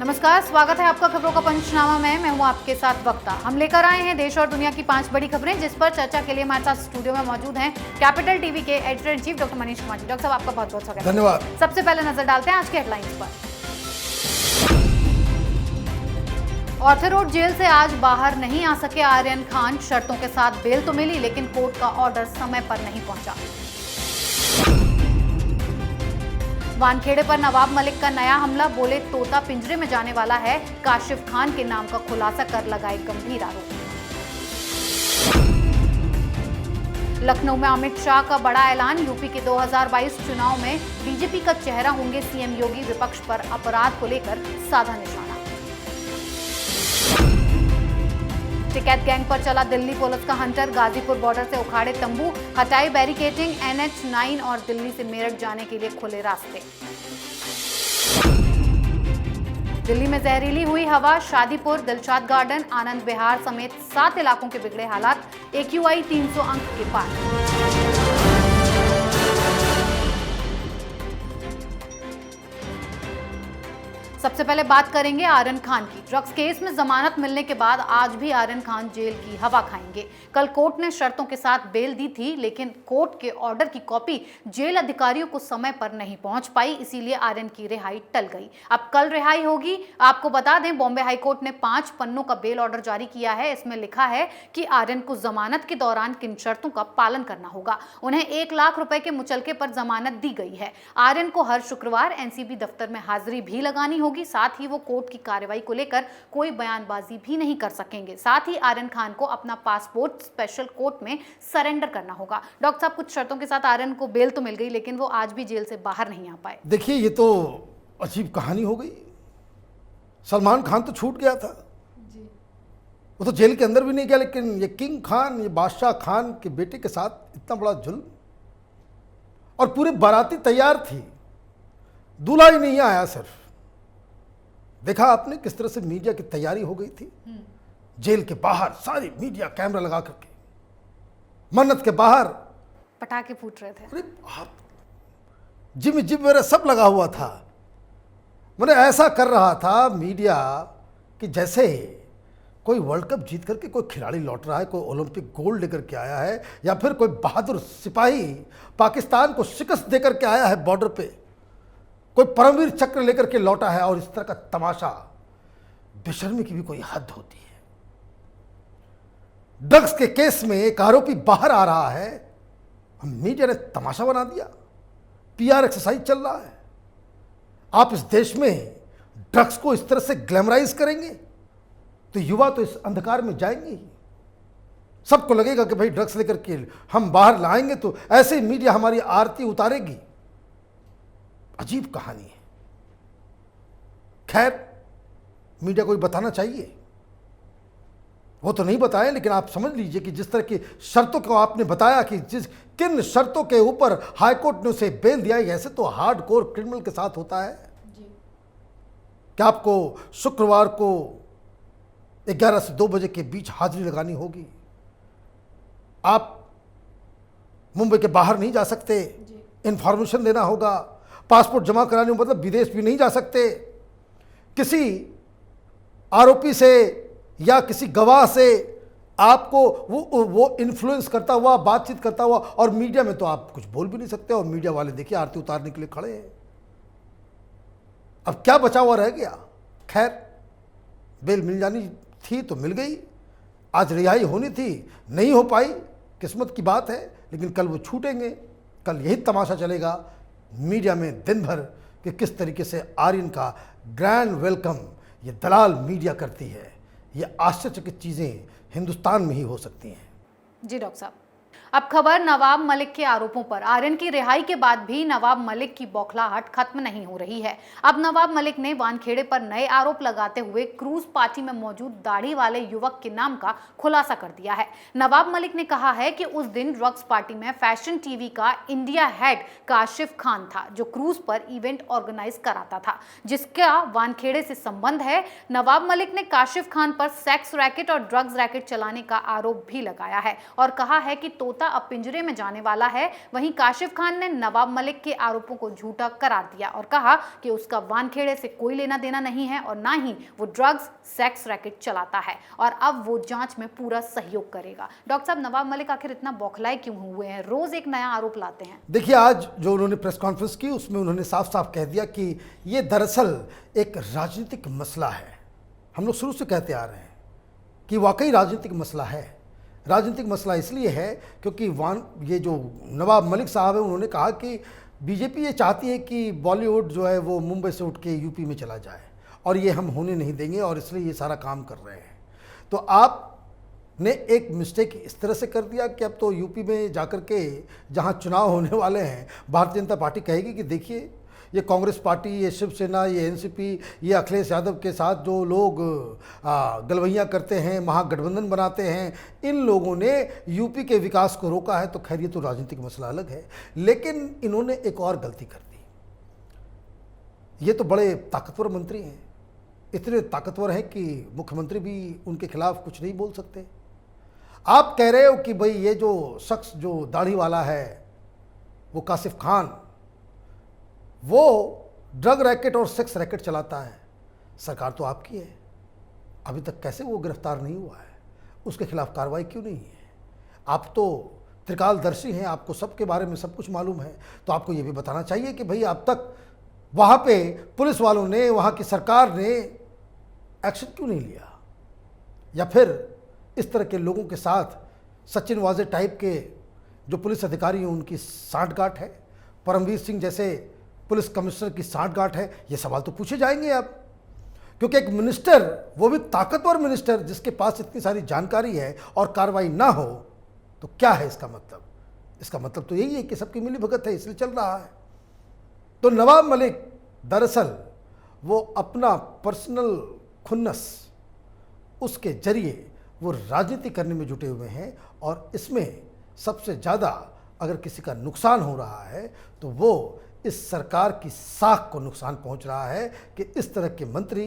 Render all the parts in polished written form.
नमस्कार, स्वागत है आपका खबरों का पंचनामा में। मैं हूं आपके साथ वक्ता। हम लेकर आए हैं देश और दुनिया की 5 बड़ी खबरें, जिस पर चर्चा के लिए हमारे साथ स्टूडियो में मौजूद हैं कैपिटल टीवी के editor in chief doctor Manish Kumar ji. Doctor साहब, आपका बहुत बहुत स्वागत है। धन्यवाद। सबसे पहले नजर डालते हैं आज के हेडलाइंस पर। ऑर्थर रोड जेल से आज बाहर नहीं आ सके आर्यन खान। शर्तों के साथ बेल तो मिली, लेकिन कोर्ट का ऑर्डर समय पर नहीं पहुंचा। वानखेड़े पर नवाब मलिक का नया हमला, बोले तोता पिंजरे में जाने वाला है। काशिफ खान के नाम का खुलासा कर लगाए गंभीर आरोप। लखनऊ में अमित शाह का बड़ा ऐलान, यूपी के 2022 चुनाव में बीजेपी का चेहरा होंगे सीएम योगी। विपक्ष पर अपराध को लेकर साधा निशाना। टिकैत गैंग पर चला दिल्ली पुलिस का हंटर, गाजीपुर बॉर्डर से उखाड़े तंबू, हटाई बैरिकेडिंग। NH9 और दिल्ली से मेरठ जाने के लिए खुले रास्ते। दिल्ली में जहरीली हुई हवा, शादीपुर, दिलशाद गार्डन, आनंद विहार समेत 7 इलाकों के बिगड़े हालात। AQI 300 अंक के पार। सबसे पहले बात करेंगे आर्यन खान की। ड्रग्स केस में जमानत मिलने के बाद आज भी आर्यन खान जेल की हवा खाएंगे। कल कोर्ट ने शर्तों के साथ बेल दी थी, लेकिन कोर्ट के ऑर्डर की कॉपी जेल अधिकारियों को समय पर नहीं पहुंच पाई, इसीलिए आर्यन की रिहाई टल गई। अब कल रिहाई होगी। आपको बता दें, बॉम्बे हाईकोर्ट ने 5 पन्नों का बेल ऑर्डर जारी किया है। इसमें लिखा है कि आर्यन को जमानत के दौरान किन शर्तों का पालन करना होगा। उन्हें 1 लाख रुपए के मुचलके पर जमानत दी गई है। आर्यन को हर शुक्रवार NCB दफ्तर में हाजिरी भी लगानी होगी। साथ ही वो कोर्ट की कार्रवाई को लेकर कोई बयानबाजी भी नहीं कर सकेंगे। साथ ही आर्यन खान को अपना पासपोर्ट स्पेशल कोर्ट में सरेंडर करना होगा। डॉक्टर साहब, कुछ शर्तों के साथ आर्यन को बेल तो मिल गई, लेकिन वो आज भी जेल से बाहर नहीं आ पाए। देखिए, ये तो अजीब कहानी हो गई। सलमान खान तो छूट गया था जी। वो तो जेल के अंदर भी नहीं गया, लेकिन ये किंग खान, ये बादशाह खान के बेटे के साथ इतना बड़ा जुल्म। और पूरी बाराती तैयार थी, दूल्हा ही नहीं आया। सिर्फ देखा आपने किस तरह से मीडिया की तैयारी हो गई थी। जेल के बाहर सारी मीडिया कैमरा लगा करके, मन्नत के बाहर पटाखे फूट रहे थे। अरे आप जिम मेरा सब लगा हुआ था। मैंने ऐसा कर रहा था मीडिया कि जैसे कोई वर्ल्ड कप जीत करके कोई खिलाड़ी लौट रहा है, कोई ओलंपिक गोल्ड लेकर के आया है, या फिर कोई बहादुर सिपाही पाकिस्तान को शिकस्त देकर के आया है बॉर्डर पे, कोई परमवीर चक्र लेकर के लौटा है। और इस तरह का तमाशा, बेशर्मी की भी कोई हद होती है। ड्रग्स के केस में एक आरोपी बाहर आ रहा है, मीडिया ने तमाशा बना दिया। PR एक्सरसाइज चल रहा है। आप इस देश में ड्रग्स को इस तरह से ग्लैमराइज करेंगे तो युवा तो इस अंधकार में जाएंगे ही। सबको लगेगा कि भाई ड्रग्स लेकर के हम बाहर लाएंगे तो ऐसे ही मीडिया हमारी आरती उतारेगी। अजीब कहानी है। खैर, मीडिया को बताना चाहिए, वो तो नहीं बताए, लेकिन आप समझ लीजिए कि जिस तरह की शर्तों को आपने बताया कि किन शर्तों के ऊपर हाईकोर्ट ने उसे बेल दिया, ऐसे तो हार्डकोर क्रिमिनल के साथ होता है जी। कि आपको शुक्रवार को 11 से 2 बजे के बीच हाजिरी लगानी होगी। आप मुंबई के बाहर नहीं जा सकते, इंफॉर्मेशन देना होगा, पासपोर्ट जमा कराने, मतलब विदेश भी नहीं जा सकते। किसी आरोपी से या किसी गवाह से आपको वो इन्फ्लुएंस करता हुआ, बातचीत करता हुआ, और मीडिया में तो आप कुछ बोल भी नहीं सकते। और मीडिया वाले देखिए आरती उतारने के लिए खड़े हैं। अब क्या बचा हुआ रह गया। खैर, बेल मिल जानी थी तो मिल गई। आज रिहाई होनी थी, नहीं हो पाई, किस्मत की बात है। लेकिन कल वो छूटेंगे। कल यही तमाशा चलेगा मीडिया में दिन भर कि किस तरीके से आर्यन का ग्रैंड वेलकम ये दलाल मीडिया करती है। ये आश्चर्यचकित चीज़ें हिंदुस्तान में ही हो सकती हैं। जी डॉक्टर साहब, अब खबर नवाब मलिक के आरोपों पर। आर्यन की रिहाई के बाद भी नवाब मलिक की बौखलाहट खत्म नहीं हो रही है। अब नवाब मलिक ने वानखेड़े पर नए आरोप लगाते हुए क्रूज पार्टी में मौजूद दाढ़ी वाले युवक के नाम का खुलासा कर दिया है। नवाब मलिक ने कहा है कि उस दिन ड्रग्स पार्टी में फैशन टीवी का इंडिया हेड काशिफ खान था, जो क्रूज पर इवेंट ऑर्गेनाइज कराता था, जिसका वानखेड़े से संबंध है। नवाब मलिक ने काशिफ खान पर सेक्स रैकेट और ड्रग्स रैकेट चलाने का आरोप भी लगाया है और कहा है कि तोता अब पिंजरे में जाने वाला है, वहीं काशिफ खान ने नवाब मलिक के आरोपों को झूठा करार दिया और कहा कि उसका वानखेड़े से कोई लेना देना नहीं है और ना ही वो ड्रग्स सेक्स रैकेट चलाता है और अब वो जांच में पूरा सहयोग करेगा। डॉक्टर साहब, नवाब मलिक आखिर इतना बौखलाए क्यों हुए हैं? रोज एक नया आरोप लाते हैं। देखिए, आज जो उन्होंने प्रेस कॉन्फ्रेंस की उसमें उन्होंने साफ साफ कह दिया कि ये दरअसल एक राजनीतिक मसला है। हम लोग शुरू से कहते आ रहे हैं कि वाकई राजनीतिक मसला है। राजनीतिक मसला इसलिए है क्योंकि ये जो नवाब मलिक साहब है उन्होंने कहा कि बीजेपी ये चाहती है कि बॉलीवुड जो है वो मुंबई से उठ के यूपी में चला जाए और ये हम होने नहीं देंगे और इसलिए ये सारा काम कर रहे हैं। तो आपने एक मिस्टेक इस तरह से कर दिया कि अब तो यूपी में जाकर के जहां चुनाव होने वाले हैं भारतीय जनता पार्टी कहेगी कि देखिए ये कांग्रेस पार्टी, ये शिवसेना, ये एनसीपी, ये अखिलेश यादव के साथ जो लोग गलवैयाँ करते हैं, महागठबंधन बनाते हैं, इन लोगों ने यूपी के विकास को रोका है। तो खैर ये तो राजनीतिक मसला अलग है, लेकिन इन्होंने एक और गलती कर दी। ये तो बड़े ताकतवर मंत्री हैं, इतने ताकतवर हैं कि मुख्यमंत्री भी उनके खिलाफ कुछ नहीं बोल सकते। आप कह रहे हो कि भाई ये जो शख्स जो दाढ़ी वाला है वो काशिफ खान, वो ड्रग रैकेट और सेक्स रैकेट चलाता है। सरकार तो आपकी है, अभी तक कैसे वो गिरफ्तार नहीं हुआ है? उसके खिलाफ कार्रवाई क्यों नहीं है? आप तो त्रिकालदर्शी हैं, आपको सबके बारे में सब कुछ मालूम है। तो आपको ये भी बताना चाहिए कि भाई अब तक वहाँ पे पुलिस वालों ने, वहाँ की सरकार ने एक्शन क्यों नहीं लिया? या फिर इस तरह के लोगों के साथ सचिन वाजे टाइप के जो पुलिस अधिकारी हैं उनकी सांठगांठ है, परमवीर सिंह जैसे पुलिस कमिश्नर की सांठगांठ है? ये सवाल तो पूछे जाएंगे अब, क्योंकि एक मिनिस्टर, वो भी ताकतवर मिनिस्टर जिसके पास इतनी सारी जानकारी है और कार्रवाई ना हो तो क्या है इसका मतलब? इसका मतलब तो यही है कि सबकी मिली भगत है इसलिए चल रहा है। तो नवाब मलिक दरअसल वो अपना पर्सनल खुन्नस, उसके जरिए वो राजनीति करने में जुटे हुए हैं और इसमें सबसे ज़्यादा अगर किसी का नुकसान हो रहा है तो वो इस सरकार की साख को नुकसान पहुंच रहा है कि इस तरह के मंत्री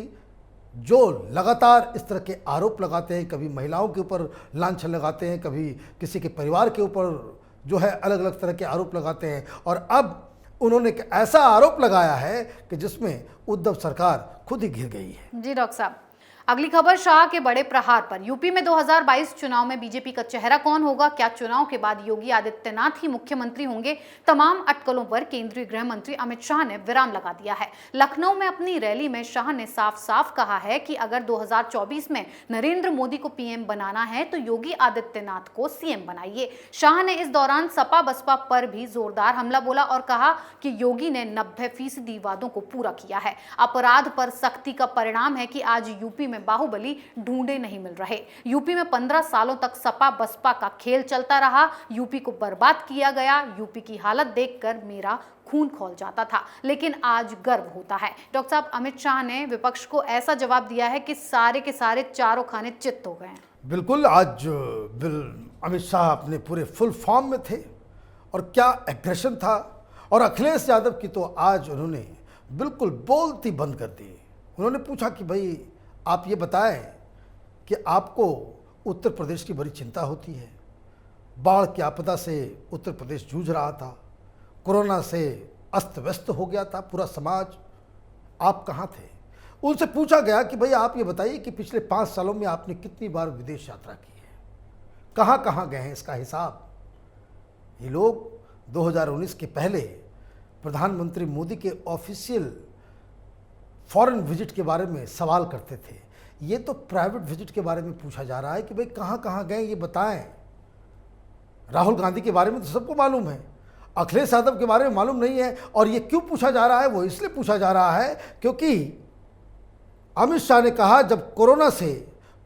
जो लगातार इस तरह के आरोप लगाते हैं, कभी महिलाओं के ऊपर लांछन लगाते हैं, कभी किसी के परिवार के ऊपर जो है अलग अलग तरह के आरोप लगाते हैं, और अब उन्होंने एक ऐसा आरोप लगाया है कि जिसमें उद्धव सरकार खुद ही घिर गई है। जी डॉक्टर साहब, अगली खबर शाह के बड़े प्रहार पर। यूपी में 2022 चुनाव में बीजेपी का चेहरा कौन होगा? क्या चुनाव के बाद योगी आदित्यनाथ ही मुख्यमंत्री होंगे? तमाम अटकलों पर केंद्रीय गृह मंत्री अमित शाह ने विराम लगा दिया है। लखनऊ में अपनी रैली में शाह ने साफ साफ कहा है कि अगर 2024 में नरेंद्र मोदी को पीएम बनाना है तो योगी आदित्यनाथ को सीएम बनाइए। शाह ने इस दौरान सपा बसपा पर भी जोरदार हमला बोला और कहा कि योगी ने 90% वादों को पूरा किया है। अपराध पर सख्ती का परिणाम है कि आज यूपी में बाहुबली ढूंढे नहीं मिल रहे। यूपी में 15 सालों तक सपा बसपा का खेल चलता रहा, यूपी को बर्बाद किया गया। यूपी की हालत देखकर मेरा खून खौल जाता था, लेकिन आज गर्व होता है। डॉक्टर साहब, अमित शाह ने विपक्ष को ऐसा जवाब दिया है कि सारे के सारे चारों खाने चित्त हो गए हैं। बिल्कुल, आज अमित शाह अपने पूरे फुल फॉर्म में थे और क्या एग्रेशन था। और अखिलेश यादव की तो आज उन्होंने बिल्कुल बोलती बंद कर दी। उन्होंने पूछा कि भाई आप ये बताएं कि आपको उत्तर प्रदेश की बड़ी चिंता होती है, बाढ़ की आपदा से उत्तर प्रदेश जूझ रहा था, कोरोना से अस्त व्यस्त हो गया था पूरा समाज, आप कहाँ थे? उनसे पूछा गया कि भाई आप ये बताइए कि पिछले 5 सालों में आपने कितनी बार विदेश यात्रा की है, कहाँ कहाँ गए हैं, इसका हिसाब। ये लोग 2019 के पहले प्रधानमंत्री मोदी के ऑफिशियल फॉरेन विजिट के बारे में सवाल करते थे। ये तो प्राइवेट विजिट के बारे में पूछा जा रहा है कि भाई कहाँ कहाँ गए ये बताएं। राहुल गांधी के बारे में तो सबको मालूम है, अखिलेश यादव के बारे में मालूम नहीं है। और ये क्यों पूछा जा रहा है? वो इसलिए पूछा जा रहा है क्योंकि अमित शाह ने कहा जब कोरोना से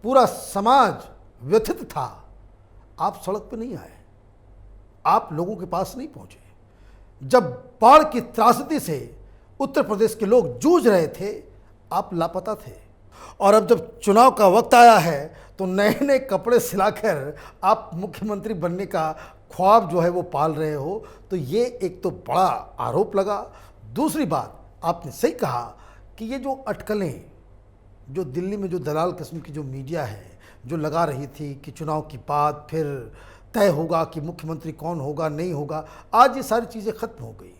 पूरा समाज व्यथित था, आप सड़क पर नहीं आए, आप लोगों के पास नहीं पहुंचे। जब बाढ़ की त्रासदी से उत्तर प्रदेश के लोग जूझ रहे थे, आप लापता थे। और अब जब चुनाव का वक्त आया है तो नए नए कपड़े सिलाकर आप मुख्यमंत्री बनने का ख्वाब जो है वो पाल रहे हो। तो ये एक तो बड़ा आरोप लगा। दूसरी बात, आपने सही कहा कि ये जो अटकलें जो दिल्ली में जो दलाल किस्म की जो मीडिया है जो लगा रही थी कि चुनाव की बात फिर तय होगा कि मुख्यमंत्री कौन होगा नहीं होगा, आज ये सारी चीज़ें खत्म हो गई।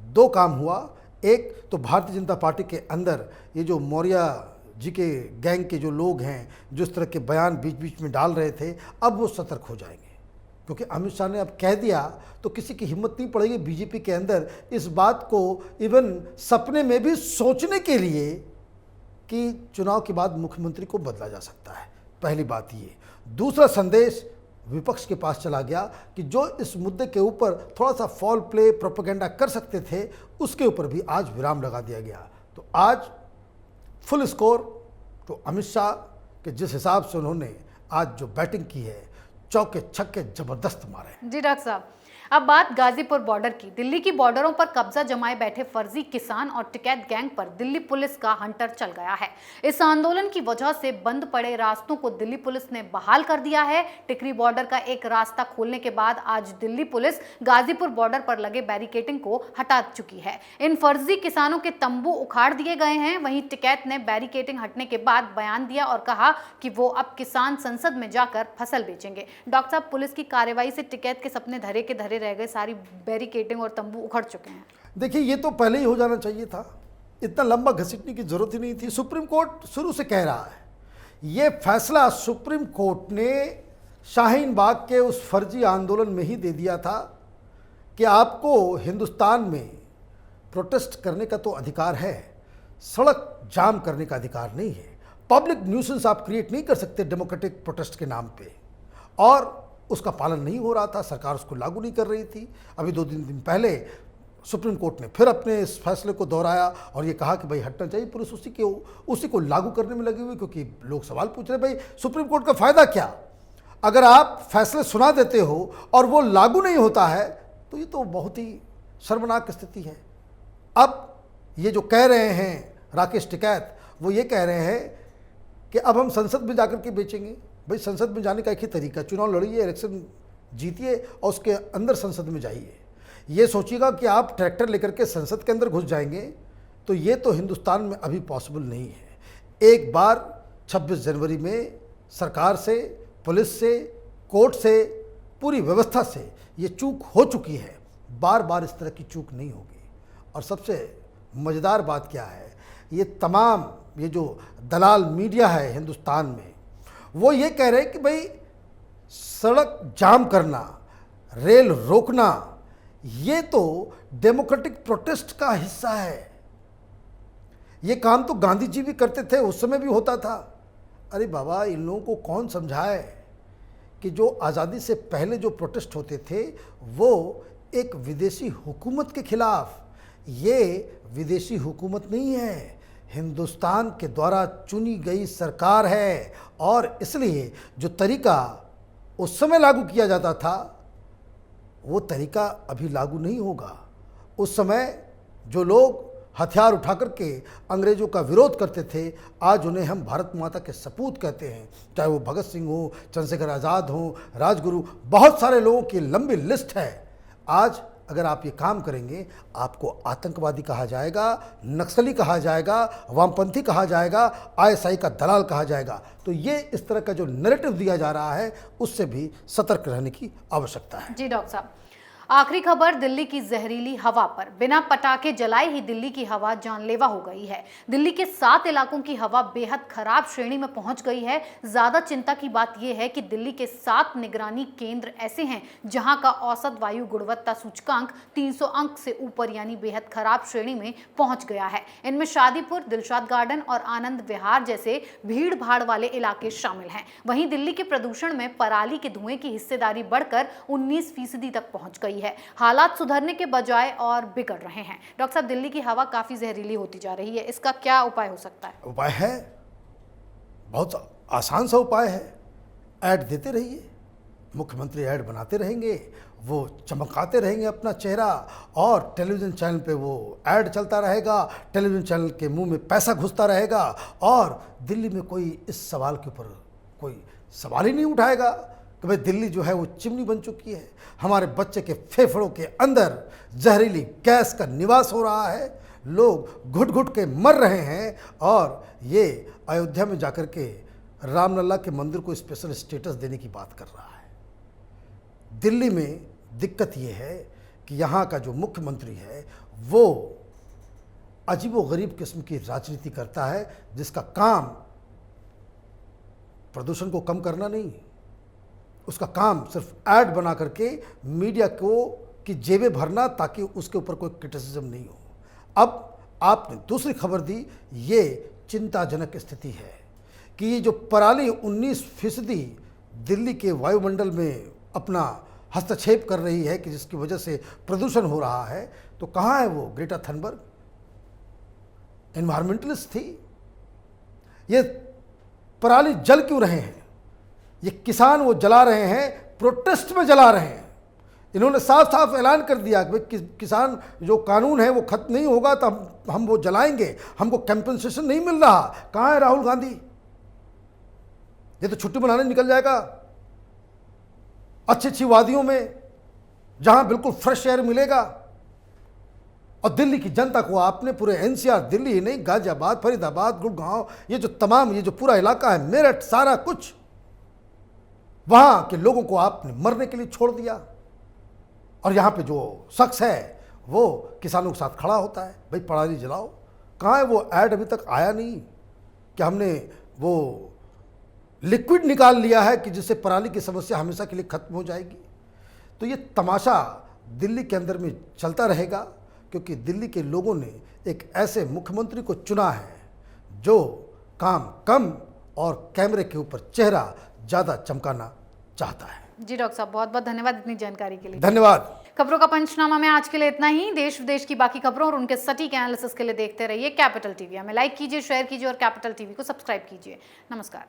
दो काम हुआ, एक तो भारतीय जनता पार्टी के अंदर ये जो मौर्य जी के गैंग के जो लोग हैं जो इस तरह के बयान बीच बीच में डाल रहे थे, अब वो सतर्क हो जाएंगे, क्योंकि अमित शाह ने अब कह दिया तो किसी की हिम्मत नहीं पड़ेगी बीजेपी के अंदर इस बात को इवन सपने में भी सोचने के लिए कि चुनाव के बाद मुख्यमंत्री को बदला जा सकता है। पहली बात ये। दूसरा संदेश विपक्ष के पास चला गया कि जो इस मुद्दे के ऊपर थोड़ा सा फॉल प्ले प्रोपेगेंडा कर सकते थे, उसके ऊपर भी आज विराम लगा दिया गया। तो आज फुल स्कोर तो अमित शाह के जिस हिसाब से उन्होंने आज जो बैटिंग की है, चौके छक्के जबरदस्त मारे। जी डॉक्टर साहब, अब बात गाजीपुर बॉर्डर की। दिल्ली की बॉर्डरों पर कब्जा जमाए बैठे फर्जी किसान और टिकैत गैंग पर दिल्ली पुलिस का हंटर चल गया है। इस आंदोलन की वजह से बंद पड़े रास्तों को दिल्ली पुलिस ने बहाल कर दिया है। टिकरी बॉर्डर का एक रास्ता खोलने के बाद आज दिल्ली पुलिस गाजीपुर बॉर्डर पर लगे बैरिकेडिंग को हटा चुकी है। इन फर्जी किसानों के तंबू उखाड़ दिए गए हैं। वहीं टिकैत ने बैरिकेडिंग हटने के बाद बयान दिया और कहा कि वो अब किसान संसद में जाकर फसल बेचेंगे। डॉक्टर साहब, पुलिस की कार्रवाई से टिकैत के सपने धरे के धरे रह गए, सारी बैरिकेडिंग और तंबू उखड़ चुके हैं। देखिए, ये तो पहले ही हो जाना चाहिए था, इतना लंबा घसीटने की जरूरत ही नहीं थी। सुप्रीम कोर्ट शुरू से कह रहा है, ये फैसला सुप्रीम कोर्ट ने शाहीन बाग के उस फर्जी आंदोलन में ही दे दिया था कि आपको हिंदुस्तान में प्रोटेस्ट करने का तो अधिकार है, सड़क जाम करने का अधिकार नहीं है। पब्लिक न्यूसेंस आप क्रिएट नहीं कर सकते डेमोक्रेटिक प्रोटेस्ट के नाम पे, और उसका पालन नहीं हो रहा था, सरकार उसको लागू नहीं कर रही थी। अभी 2-3 दिन पहले सुप्रीम कोर्ट ने फिर अपने इस फैसले को दोहराया और ये कहा कि भाई हटना चाहिए। पुलिस उसी को लागू करने में लगी हुई, क्योंकि लोग सवाल पूछ रहे भाई सुप्रीम कोर्ट का फ़ायदा क्या? अगर आप फैसले सुना देते हो और वो लागू नहीं होता है तो ये तो बहुत ही शर्मनाक स्थिति है। अब ये जो कह रहे हैं राकेश टिकैत, वो ये कह रहे हैं कि अब हम संसद में जाकर के बेचेंगे। भाई संसद में जाने का एक ही तरीका, चुनाव लड़िए, इलेक्शन जीतिए और उसके अंदर संसद में जाइए। ये सोचिएगा कि आप ट्रैक्टर लेकर के संसद के अंदर घुस जाएंगे, तो ये तो हिंदुस्तान में अभी पॉसिबल नहीं है। एक बार 26 जनवरी में सरकार से, पुलिस से, कोर्ट से, पूरी व्यवस्था से ये चूक हो चुकी है, बार बार इस तरह की चूक नहीं होगी। और सबसे मज़ेदार बात क्या है, ये तमाम ये जो दलाल मीडिया है हिंदुस्तान में, वो ये कह रहे हैं कि भाई सड़क जाम करना, रेल रोकना, ये तो डेमोक्रेटिक प्रोटेस्ट का हिस्सा है। ये काम तो गांधी जी भी करते थे, उस समय भी होता था। अरे बाबा, इन लोगों को कौन समझाए कि जो आज़ादी से पहले जो प्रोटेस्ट होते थे वो एक विदेशी हुकूमत के खिलाफ, ये विदेशी हुकूमत नहीं है, हिंदुस्तान के द्वारा चुनी गई सरकार है। और इसलिए जो तरीका उस समय लागू किया जाता था वो तरीका अभी लागू नहीं होगा। उस समय जो लोग हथियार उठा करके अंग्रेज़ों का विरोध करते थे, आज उन्हें हम भारत माता के सपूत कहते हैं। चाहे वो भगत सिंह हो, चंद्रशेखर आज़ाद हो, राजगुरु, बहुत सारे लोगों की लंबी लिस्ट है। आज अगर आप ये काम करेंगे, आपको आतंकवादी कहा जाएगा, नक्सली कहा जाएगा, वामपंथी कहा जाएगा, आईएसआई का दलाल कहा जाएगा। तो ये इस तरह का जो नैरेटिव दिया जा रहा है, उससे भी सतर्क रहने की आवश्यकता है। जी डॉक्टर साहब, आखिरी खबर दिल्ली की जहरीली हवा पर। बिना पटाखे जलाए ही दिल्ली की हवा जानलेवा हो गई है। दिल्ली के 7 इलाकों की हवा बेहद खराब श्रेणी में पहुंच गई है। ज्यादा चिंता की बात यह है कि दिल्ली के 7 निगरानी केंद्र ऐसे हैं जहां का औसत वायु गुणवत्ता सूचकांक 300 अंक से ऊपर यानी बेहद खराब श्रेणी में पहुंच गया है। इनमें शादीपुर, दिलशाद गार्डन और आनंद विहार जैसे भीड़ भाड़ वाले इलाके शामिल हैं। वहीं दिल्ली के प्रदूषण में पराली के धुएं की हिस्सेदारी बढ़कर 19% तक पहुंच गई है। हालात सुधरने के बजाय और बिगड़ रहे हैं। डॉक्टर साहब, दिल्ली की हवा काफी जहरीली होती जा रही है, इसका क्या उपाय हो सकता है? उपाय है, बहुत आसान सा उपाय है। ऐड देते रहिए, मुख्यमंत्री ऐड बनाते रहेंगे, वो चमकाते रहेंगे अपना चेहरा, और टेलीविज़न चैनल पे वो ऐड चलता रहेगा, टेलीविज़न चैनल के मुंह में पैसा घुसता रहेगा, और दिल्ली में कोई इस सवाल के ऊपर कोई सवाल ही नहीं उठाएगा कि भाई दिल्ली जो है वो चिमनी बन चुकी है, हमारे बच्चे के फेफड़ों के अंदर जहरीली गैस का निवास हो रहा है, लोग घुट घुट के मर रहे हैं। और ये अयोध्या में जाकर के रामलला के मंदिर को स्पेशल स्टेटस देने की बात कर रहा है। दिल्ली में दिक्कत ये है कि यहाँ का जो मुख्यमंत्री है वो अजीबोगरीब किस्म की राजनीति करता है, जिसका काम प्रदूषण को कम करना नहीं, उसका काम सिर्फ ऐड बना करके मीडिया को की जेबें भरना ताकि उसके ऊपर कोई क्रिटिसिज्म नहीं हो। अब आपने दूसरी खबर दी, ये चिंताजनक स्थिति है कि ये जो पराली 19% दिल्ली के वायुमंडल में अपना हस्तक्षेप कर रही है कि जिसकी वजह से प्रदूषण हो रहा है, तो कहाँ है वो ग्रेटा थनबर्ग? एनवायरमेंटलिस्ट थी। ये पराली जल क्यों रहे हैं? ये किसान वो जला रहे हैं, प्रोटेस्ट में जला रहे हैं। इन्होंने साफ साफ ऐलान कर दिया कि किसान जो कानून है वो खत्म नहीं होगा तो हम वो जलाएंगे, हमको कंपनसेशन नहीं मिल रहा। कहाँ है राहुल गांधी? ये तो छुट्टी मनाने निकल जाएगा अच्छी अच्छी वादियों में जहां बिल्कुल फ्रेश एयर मिलेगा। और दिल्ली की जनता को आपने पूरे एनसीआर दिल्ली ही नहीं, गाजियाबाद, फरीदाबाद, गुड़गांव, ये जो तमाम ये जो पूरा इलाका है, मेरठ, सारा कुछ, वहां के लोगों को आपने मरने के लिए छोड़ दिया। और यहाँ पे जो शख्स है वो किसानों के साथ खड़ा होता है, भाई पराली जलाओ। कहाँ है वो ऐड? अभी तक आया नहीं कि हमने वो लिक्विड निकाल लिया है कि जिससे पराली की समस्या हमेशा के लिए खत्म हो जाएगी। तो ये तमाशा दिल्ली के अंदर में चलता रहेगा, क्योंकि दिल्ली के लोगों ने एक ऐसे मुख्यमंत्री को चुना है जो काम कम और कैमरे के ऊपर चेहरा ज़्यादा चमकाना चाहता है। जी डॉक्टर साहब, बहुत बहुत धन्यवाद इतनी जानकारी के लिए। धन्यवाद। खबरों का पंचनामा में आज के लिए इतना ही। देश विदेश की बाकी खबरों और उनके सटीक एनालिसिस के लिए देखते रहिए कैपिटल टीवी। हमें लाइक कीजिए, शेयर कीजिए और कैपिटल टीवी को सब्सक्राइब कीजिए। नमस्कार।